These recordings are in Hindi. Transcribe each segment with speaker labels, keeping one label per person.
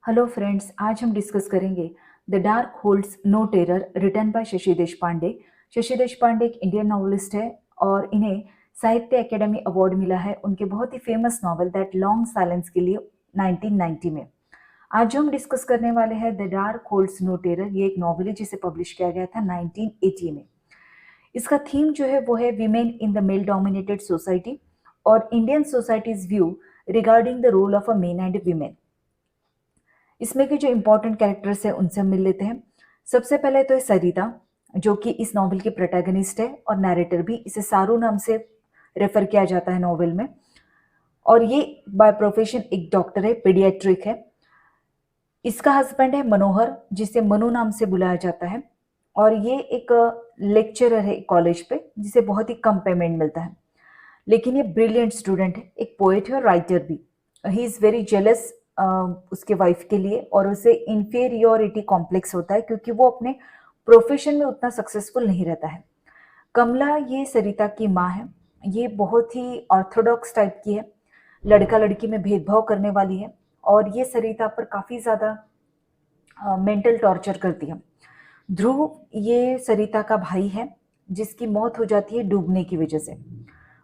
Speaker 1: हेलो फ्रेंड्स, आज हम डिस्कस करेंगे the dark holds no terror written by Shashi Deshpande. Shashi Deshpande एक इंडियन नॉवलिस्ट है और इन्हें साहित्य अकेडमी अवार्ड मिला है उनके बहुत ही famous novel that long silence के लिए 1990 में। आज जो हम डिस्कस करने वाले हैं the dark holds no terror, ये एक नॉवल है जिसे पब्लिश किया गया था 1980 में। इसका थीम जो है वो है women in the male dominated society और Indian society's view regarding the role of a men and women. इसमें के जो इम्पोर्टेंट कैरेक्टर्स हैं उनसे हम मिल लेते हैं। सबसे पहले तो है सरिता, जो कि इस नॉवल की प्रोटैगनिस्ट है और नैरेटर भी। इसे सारू नाम से रेफर किया जाता है नॉवल में, और ये बाय प्रोफेशन एक डॉक्टर है, पीडियाट्रिक है। इसका हस्बैंड है मनोहर, जिसे मनु नाम से बुलाया जाता है, और ये एक लेक्चरर है कॉलेज पे, जिसे बहुत ही कम पेमेंट मिलता है। लेकिन ये ब्रिलियंट स्टूडेंट है, एक पोएट है और राइटर भी। ही इज़ वेरी जेलस उसके वाइफ के लिए, और उसे इंफीरियोरिटी कॉम्प्लेक्स होता है क्योंकि वो अपने प्रोफेशन में उतना सक्सेसफुल नहीं रहता है। कमला ये सरिता की माँ है। ये बहुत ही ऑर्थोडॉक्स टाइप की है, लड़का लड़की में भेदभाव करने वाली है, और ये सरिता पर काफ़ी ज़्यादा मेंटल टॉर्चर करती है। ध्रुव ये सरिता का भाई है, जिसकी मौत हो जाती है डूबने की वजह से।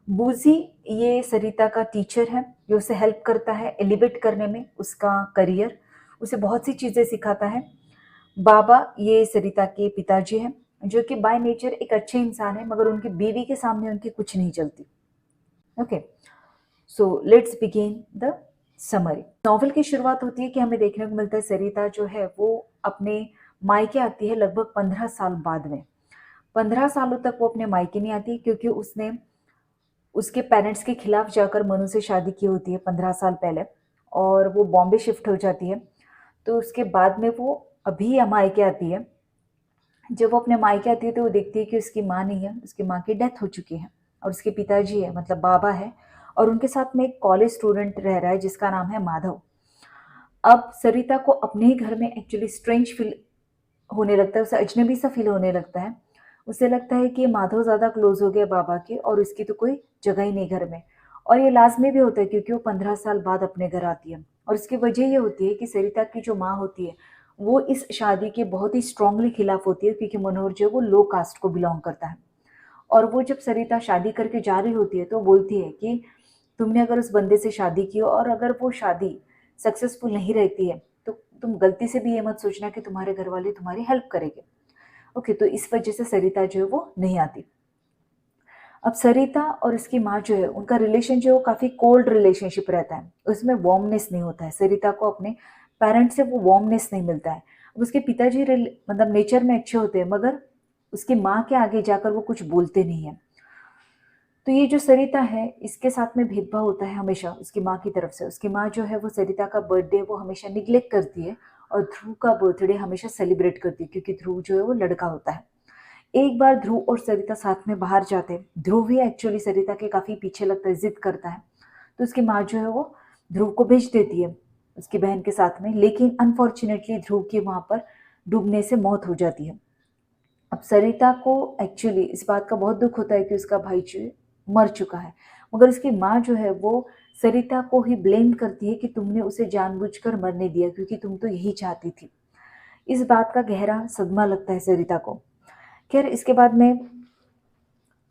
Speaker 1: बूजी ये सरिता का टीचर है, जो उसे हेल्प करता है एलिवेट करने में उसका करियर, उसे बहुत सी चीज़ें सिखाता है। बाबा ये सरिता के पिताजी हैं, जो कि बाय नेचर एक अच्छे इंसान है, मगर उनकी बीवी के सामने उनकी कुछ नहीं चलती। Okay, so let's begin the summary. Novel की शुरुआत होती है कि हमें देखने को मिलता है सरिता जो है वो अपने मायके आती है लगभग 15 साल बाद में। 15 सालों तक वो अपने मायके नहीं आती क्योंकि उसने उसके पेरेंट्स के खिलाफ जाकर मनु से शादी की होती है 15 साल पहले, और वो बॉम्बे शिफ्ट हो जाती है। तो उसके बाद में वो अभी मायके आती है। जब वो अपने मायके आती है तो वो देखती है कि उसकी माँ नहीं है, उसकी माँ की डेथ हो चुकी है, और उसके पिताजी है, मतलब बाबा है, और उनके साथ में एक कॉलेज स्टूडेंट रह रहा है जिसका नाम है माधव। अब सरिता को अपने ही घर में एक्चुअली स्ट्रेंज फील होने लगता है, उसे अजनबी सा फील होने लगता है। उसे लगता है कि ये माधव ज़्यादा क्लोज हो गया बाबा के, और इसकी तो कोई जगह ही नहीं घर में। और ये लाज़मी भी होता है क्योंकि वो 15 साल बाद अपने घर आती है, और इसकी वजह ये होती है कि सरिता की जो माँ होती है वो इस शादी के बहुत ही स्ट्रांगली खिलाफ होती है, क्योंकि मनोहर जो है वो लो कास्ट को बिलोंग करता है। और वो जब सरिता शादी करके जा रही होती है तो बोलती है कि तुमने अगर उस बंदे से शादी की हो और अगर वो शादी सक्सेसफुल नहीं रहती है तो तुम गलती से भी ये मत सोचना कि तुम्हारे घर वाले तुम्हारी हेल्प करेंगे। ओके, तो इस वजह से सरिता जो है वो नहीं आती। अब सरिता और इसकी माँ जो है उनका रिलेशन जो है वो काफ़ी कोल्ड रिलेशनशिप रहता है, उसमें वार्मनेस नहीं होता है। सरिता को अपने पेरेंट्स से वो वार्मनेस नहीं मिलता है। अब उसके पिताजी मतलब नेचर में अच्छे होते हैं, मगर उसकी माँ के आगे जाकर वो कुछ बोलते नहीं हैं। तो ये जो सरिता है इसके साथ में भेदभाव होता है हमेशा उसकी माँ की तरफ से। उसकी माँ जो है वो सरिता का बर्थडे वो हमेशा निग्लेक्ट करती है, और ध्रुव का बर्थडे हमेशा सेलिब्रेट करती है, क्योंकि ध्रुव जो है वो लड़का होता है। एक बार ध्रुव और सरिता साथ में बाहर जाते हैं। ध्रुव ही एक्चुअली सरिता के काफ़ी पीछे लगता है, जिद करता है। तो उसकी माँ जो है वो ध्रुव को भेज देती है उसकी बहन के साथ में, लेकिन अनफॉर्चुनेटली ध्रुव की वहाँ पर डूबने से मौत हो जाती है। अब सरिता को एक्चुअली इस बात का बहुत दुख होता है कि उसका भाई जो है मर चुका है, मगर उसकी माँ जो है वो सरिता को ही ब्लेम करती है कि तुमने उसे जानबूझकर मरने दिया क्योंकि तुम तो यही चाहती थी। इस बात का गहरा सदमा लगता है सरिता को। खैर, इसके बाद में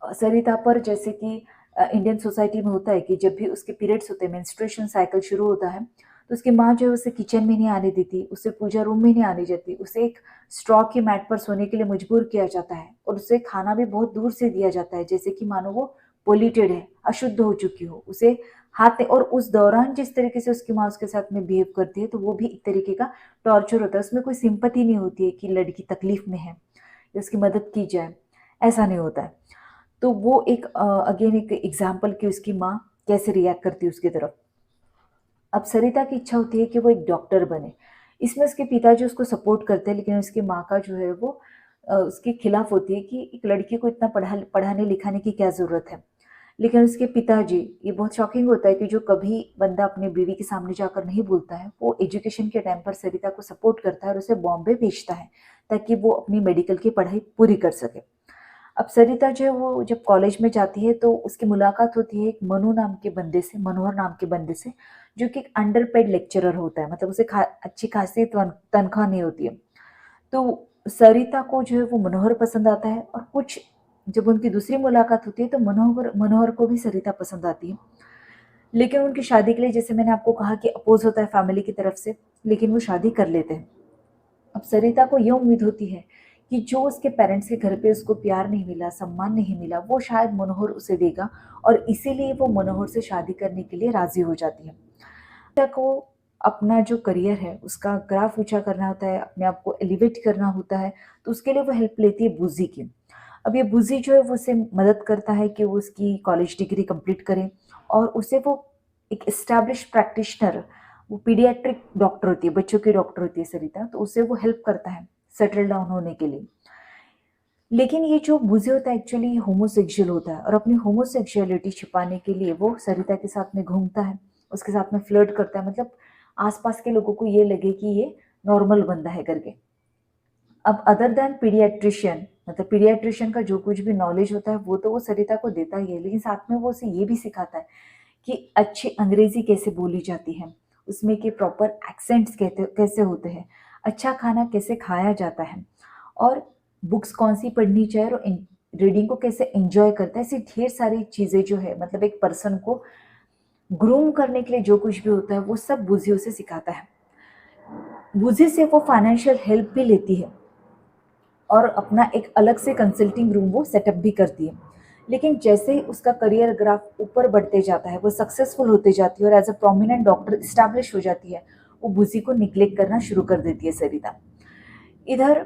Speaker 1: सरिता पर, जैसे कि इंडियन सोसाइटी में होता है कि जब भी उसके पीरियड्स होते हैं, मेंस्ट्रुएशन साइकिल शुरू होता है, तो उसकी माँ जो है उसे किचन में नहीं आने देती, उसे पूजा रूम में नहीं आने देती, उसे एक स्ट्रॉ की मैट पर सोने के लिए मजबूर किया जाता है, और उसे खाना भी बहुत दूर से दिया जाता है, जैसे कि मानो वो पोल्यूटेड है, अशुद्ध हो चुकी हो। उसे हाथ, और उस दौरान जिस तरीके से उसकी माँ उसके साथ में बिहेव करती है तो वो भी एक तरीके का टॉर्चर होता है। उसमें कोई सिंपैथी नहीं होती है कि लड़की तकलीफ में है या उसकी मदद की जाए, ऐसा नहीं होता है। तो वो एक अगेन एक एग्जाम्पल कि उसकी माँ कैसे रिएक्ट करती है उसकी तरफ। अब सरिता की इच्छा होती है कि वो एक डॉक्टर बने। इसमें उसके पिताजी उसको सपोर्ट करते हैं, लेकिन उसकी माँ का जो है वो उसके खिलाफ होती है कि एक लड़की को इतना पढ़ाने लिखाने की क्या ज़रूरत है। लेकिन उसके पिताजी, ये बहुत शॉकिंग होता है कि जो कभी बंदा अपनी बीवी के सामने जाकर नहीं बोलता है, वो एजुकेशन के टाइम पर सरिता को सपोर्ट करता है और उसे बॉम्बे भेजता है ताकि वो अपनी मेडिकल की पढ़ाई पूरी कर सके। अब सरिता जो है वो जब कॉलेज में जाती है तो उसकी मुलाकात होती है एक मनु नाम के बंदे से, मनोहर नाम के बंदे से, जो कि एक अंडरपेड लेक्चरर होता है, मतलब उसे अच्छी खासी तनख्वाह नहीं होती है। तो सरिता को जो है वो मनोहर पसंद आता है, और कुछ जब उनकी दूसरी मुलाकात होती है तो मनोहर मनोहर को भी सरिता पसंद आती है। लेकिन उनकी शादी के लिए, जैसे मैंने आपको कहा कि अपोज होता है फैमिली की तरफ से, लेकिन वो शादी कर लेते हैं। अब सरिता को ये उम्मीद होती है कि जो उसके पेरेंट्स के घर पे उसको प्यार नहीं मिला, सम्मान नहीं मिला, वो शायद मनोहर उसे देगा, और इसीलिए वो मनोहर से शादी करने के लिए राजी हो जाती है। सरिता को अपना जो करियर है उसका ग्राफ ऊंचा करना होता है, अपने आप को एलिवेट करना होता है, तो उसके लिए वो हेल्प लेती है बुजी की। अब ये बुजी जो है वो उसे मदद करता है कि वो उसकी कॉलेज डिग्री कंप्लीट करे, और उसे वो एक एस्टैब्लिश प्रैक्टिशनर, वो पीडियाट्रिक डॉक्टर होती है, बच्चों की डॉक्टर होती है सरिता, तो उसे वो हेल्प करता है सेटल डाउन होने के लिए। लेकिन ये जो बुजी होता है एक्चुअली होमोसेक्सुअल होता है, और अपनी होमोसेक्सुअलिटी छिपाने के लिए वो सरिता के साथ में घूमता है, उसके साथ में फ्लर्ट करता है, मतलब आसपास के लोगों को ये लगे कि ये नॉर्मल बंदा है करके। अब अदर देन पीडियाट्रिशियन, मतलब पीडियाट्रिशियन का जो कुछ भी नॉलेज होता है वो तो वो सरिता को देता ही है, लेकिन साथ में वो उसे ये भी सिखाता है कि अच्छी अंग्रेजी कैसे बोली जाती है, उसमें के प्रॉपर एक्सेंट्स कैसे होते हैं, अच्छा खाना कैसे खाया जाता है, और बुक्स कौन सी पढ़नी चाहिए, और रीडिंग को कैसे एंजॉय करता है। ऐसी ढेर सारी चीज़ें जो है, मतलब एक पर्सन को ग्रूम करने के लिए जो कुछ भी होता है वो सब बुझी उसे सिखाता है। बुझी से वो फाइनेंशियल हेल्प भी लेती है, और अपना एक अलग से कंसल्टिंग रूम वो सेटअप भी करती है। लेकिन जैसे ही उसका करियर ग्राफ ऊपर बढ़ते जाता है, वो सक्सेसफुल होते जाती है और as a prominent doctor establish हो जाती है, वो बुजी को निग्लेक्ट करना शुरू कर देती है सरिता। इधर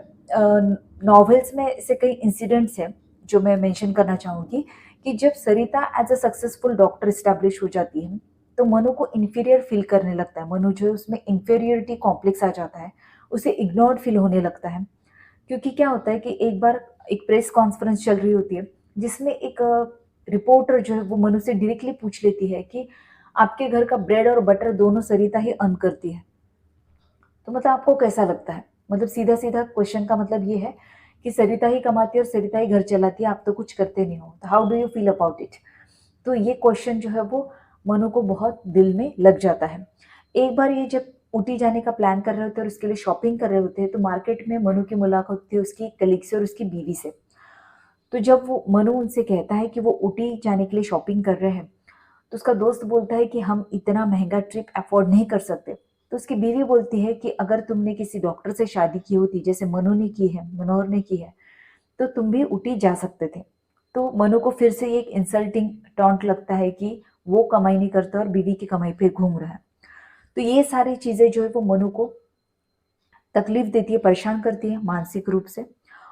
Speaker 1: नॉवेल्स में ऐसे कई इंसिडेंट्स हैं जो मैं मेंशन करना चाहूँगी, कि जब Sarita as a successful doctor establish हो जाती है तो मनु को इन्फीरियर फील करने लगता है। मनु जो है उसमें इन्फीरियरिटी कॉम्प्लेक्स आ जाता है, उसे इग्नोर्ड फील होने लगता है। क्योंकि क्या होता है कि एक बार एक प्रेस कॉन्फ्रेंस चल रही होती है, जिसमें एक रिपोर्टर जो है वो मनु से डायरेक्टली पूछ लेती है कि आपके घर का ब्रेड और बटर दोनों सरिता ही अर्न करती है, तो मतलब आपको कैसा लगता है? मतलब सीधा-सीधा क्वेश्चन का मतलब ये है कि सरिता ही कमाती है और सरिता ही घर चलाती है, आप तो कुछ करते नहीं हो। तो how do you feel about it? तो ये क्वेश्चन जो है वो मनु को बहुत दिल में लग जाता है। एक बार ये जब ऊटी जाने का प्लान कर रहे होते हैं और उसके लिए शॉपिंग कर रहे होते हैं, तो मार्केट में मनु की मुलाकात होती है उसकी कलीग से और उसकी बीवी से। तो जब वो मनु उनसे कहता है कि वो ऊटी जाने के लिए शॉपिंग कर रहे हैं, तो उसका दोस्त बोलता है कि हम इतना महँगा ट्रिप अफ़ोर्ड नहीं कर सकते। तो उसकी बीवी बोलती है कि अगर तुमने किसी डॉक्टर से शादी की होती, जैसे मनु ने की है, मनोहर ने की है, तो तुम भी ऊटी जा सकते थे। तो मनु को फिर से एक इंसल्टिंग टॉन्ट लगता है कि वो कमाई नहीं करता और बीवी की कमाई पे घूम रहा है। तो ये सारी चीज़ें जो है वो मनु को तकलीफ देती है, परेशान करती है मानसिक रूप से,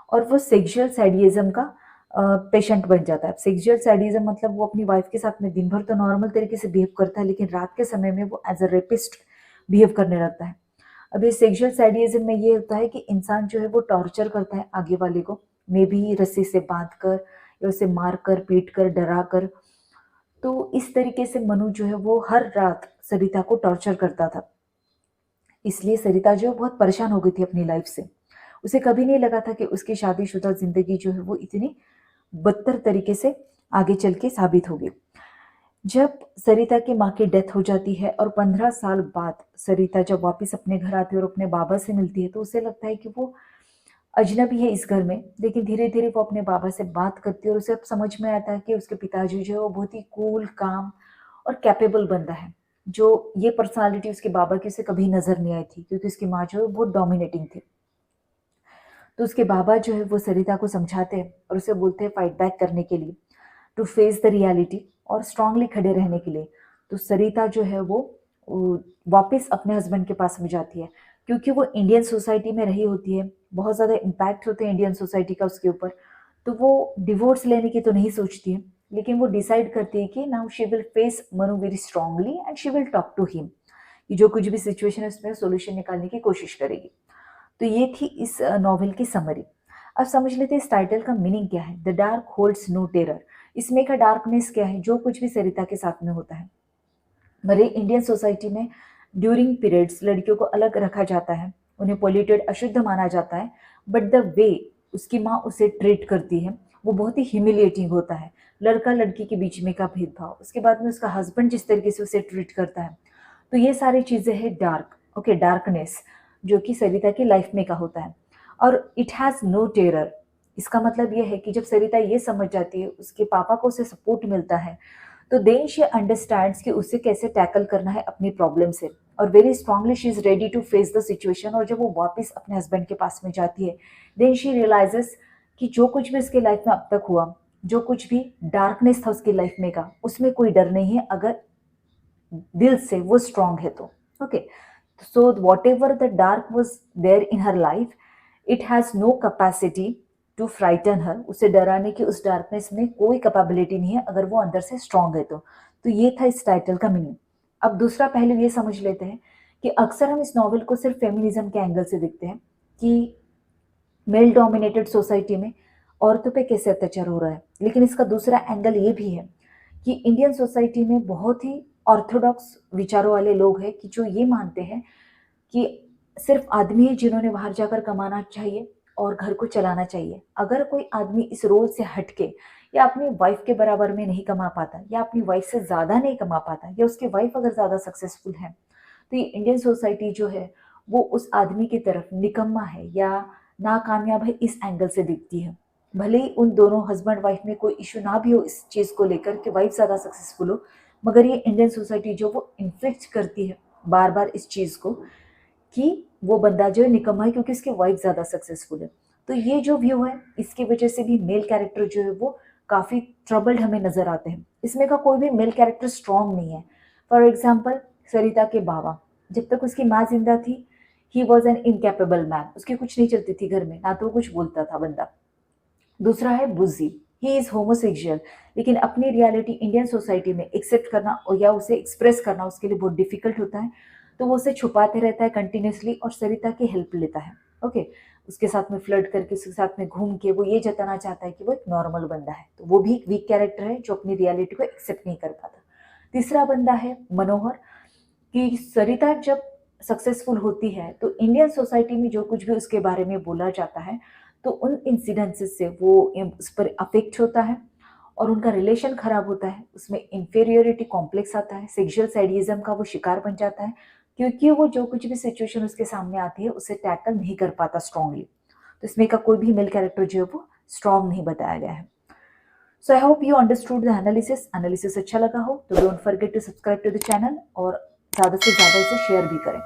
Speaker 1: और वो सेक्सुअल सैडिज़्म का पेशेंट बन जाता है। सेक्सुअल सैडिज़्म मतलब वो अपनी वाइफ के साथ में दिन भर तो नॉर्मल तरीके से बिहेव करता है, लेकिन रात के समय में वो एज़ अ रेपिस्ट बिहेव करने लगता है। अब ये सेक्सुअल सैडिज़्म में ये होता है कि इंसान जो है वो टॉर्चर करता है आगे वाले को, मे बी रस्सी से बाँध कर या उसे मार कर, पीट कर, डरा कर। तो इस तरीके से मनु जो है वो हर रात सरिता को टॉर्चर करता था। इसलिए सरिता जो है बहुत परेशान हो गई थी अपनी लाइफ से। उसे कभी नहीं लगा था कि उसकी शादीशुदा ज़िंदगी जो है वो इतनी बदतर तरीके से आगे चल के साबित होगी। जब सरिता की माँ की डेथ हो जाती है और 15 साल बाद सरिता जब वापस अपने घर आती है और अपने बाबा से मिलती है, तो उसे लगता है कि वो अजनबी है इस घर में। लेकिन धीरे-धीरे वो अपने बाबा से बात करती है और उसे अब समझ में आता है कि उसके पिताजी जो है वो बहुत ही कूल, काम और कैपेबल बंदा है। जो ये पर्सनैलिटी उसके बाबा की उसे कभी नज़र नहीं आई थी, क्योंकि उसकी माँ जो है बहुत डोमिनेटिंग थी। तो उसके बाबा जो है वो सरिता को समझाते हैं और उसे बोलते हैं फाइट बैक करने के लिए, टू फेस द रियलिटी, और स्ट्रांगली खड़े रहने के लिए। तो सरिता जो है वो वापस अपने हस्बैंड के पास में जाती है, क्योंकि वो इंडियन सोसाइटी में रही होती है, बहुत ज़्यादा इम्पैक्ट होते हैं इंडियन सोसाइटी का उसके ऊपर। तो वो डिवोर्स लेने की तो नहीं सोचती है, लेकिन वो डिसाइड करती है कि now she will face Manu very strongly and she will talk to him, कि जो कुछ भी सिचुएशन है उसमें सॉल्यूशन निकालने की कोशिश करेगी। तो ये थी इस नॉवेल की समरी। अब समझ लेते हैं इस टाइटल का मीनिंग क्या है, the dark holds no terror. इसमें का डार्कनेस क्या है, जो कुछ भी सरिता के साथ में होता है। हमारे इंडियन सोसाइटी में ड्यूरिंग पीरियड्स लड़कियों को अलग रखा जाता है, उन्हें पोल्यूटेड, अशुद्ध माना जाता है, बट द वे उसकी माँ उसे ट्रीट करती है, वो बहुत ही ह्यूमिलिएटिंग होता है। लड़का लड़की के बीच में का भेदभाव, उसके बाद में उसका हस्बैंड जिस तरीके से उसे ट्रीट करता है, तो ये सारी चीज़ें हैं डार्क, ओके, डार्कनेस, जो कि सरिता की लाइफ में का होता है। और इट हैज़ नो टेरर, इसका मतलब ये है कि जब सरिता ये समझ जाती है, उसके पापा को उसे सपोर्ट मिलता है, तो देन शी अंडरस्टैंड्स कि उसे कैसे टैकल करना है अपनी प्रॉब्लम से, और very strongly she is ready to face the situation. और जब वो वापस अपने हस्बैंड के पास में जाती है, देन शी रियलाइजेस कि जो कुछ भी उसके लाइफ में अब तक हुआ, जो कुछ भी डार्कनेस था उसकी लाइफ में का, उसमें कोई डर नहीं है अगर दिल से वो स्ट्रांग है तो। Okay, so whatever the dark was there in her life, it has no capacity to frighten her, उसे डराने की उस डार्कनेस में कोई कैपेबिलिटी नहीं है अगर वो अंदर से स्ट्रांग है तो ये था इस टाइटल का मीनिंग। अब दूसरा पहलू ये समझ लेते हैं कि अक्सर हम इस नॉवल को सिर्फ फेमिनिज्म के एंगल से देखते हैं कि मेल डोमिनेटेड सोसाइटी में औरतों पे कैसे अत्याचार हो रहा है, लेकिन इसका दूसरा एंगल ये भी है कि इंडियन सोसाइटी में बहुत ही ऑर्थोडॉक्स विचारों वाले लोग हैं कि जो ये मानते हैं कि सिर्फ आदमी है जिन्होंने बाहर जाकर कमाना चाहिए और घर को चलाना चाहिए। अगर कोई आदमी इस रोल से हटके या अपनी वाइफ के बराबर में नहीं कमा पाता या अपनी वाइफ से ज़्यादा नहीं कमा पाता या उसकी वाइफ अगर ज़्यादा सक्सेसफुल है, तो ये इंडियन सोसाइटी जो है वो उस आदमी की तरफ निकम्मा है या नाकामयाब है इस एंगल से दिखती है। भले ही उन दोनों हस्बैंड वाइफ में कोई इशू ना भी हो इस चीज़ को लेकर कि वाइफ ज़्यादा सक्सेसफुल हो, मगर ये इंडियन सोसाइटी जो वो इन्फ्लिक्ट करती है बार बार इस चीज़ को कि वो बंदा जो है निकम्मा है क्योंकि उसकी वाइफ ज़्यादा सक्सेसफुल है। तो ये जो व्यू है इसकी वजह से भी मेल कैरेक्टर जो है वो काफ़ी ट्रबल्ड हमें नज़र आते हैं। इसमें का कोई भी मेल कैरेक्टर स्ट्रॉन्ग नहीं है। फॉर एग्जाम्पल सरिता के बाबा, जब तक उसकी माँ जिंदा थी, he was an incapable man, उसकी कुछ नहीं चलती थी घर में, ना तो वो कुछ बोलता था बंदा। दूसरा है बुज्जी, ही इज़ होमोसेक्सुअल, लेकिन अपनी रियलिटी इंडियन सोसाइटी में एक्सेप्ट करना और या उसे एक्सप्रेस करना उसके लिए बहुत डिफिकल्ट होता है, तो वो उसे छुपाते रहता है कंटिन्यूसली और सरिता की हेल्प लेता है। ओके, उसके साथ में फ्लर्ट करके उसके साथ में घूम के वो ये जताना चाहता है कि वो एक नॉर्मल बंदा है, तो वो भी एक वीक कैरेक्टर है जो अपनी रियलिटी को एक्सेप्ट नहीं कर पाता। तीसरा बंदा है मनोहर, कि सरिता जब सक्सेसफुल होती है तो इंडियन सोसाइटी में जो कुछ भी उसके बारे में बोला जाता है, तो उन इंसिडेंसेस से वो उस पर अफेक्ट होता है और उनका रिलेशन खराब होता है, उसमें इंफीरियोरिटी कॉम्प्लेक्स आता है, सेक्सुअल सैडिज्म का वो शिकार बन जाता है क्योंकि वो जो कुछ भी सिचुएशन उसके सामने आती है उसे टैकल नहीं कर पाता स्ट्रांगली। तो इसमें का कोई भी मेल कैरेक्टर जो है वो स्ट्रांग नहीं बताया गया है। So I hope you understood the analysis अच्छा लगा हो तो don't forget to subscribe to the channel और ज़्यादा से ज़्यादा इसे शेयर भी करें।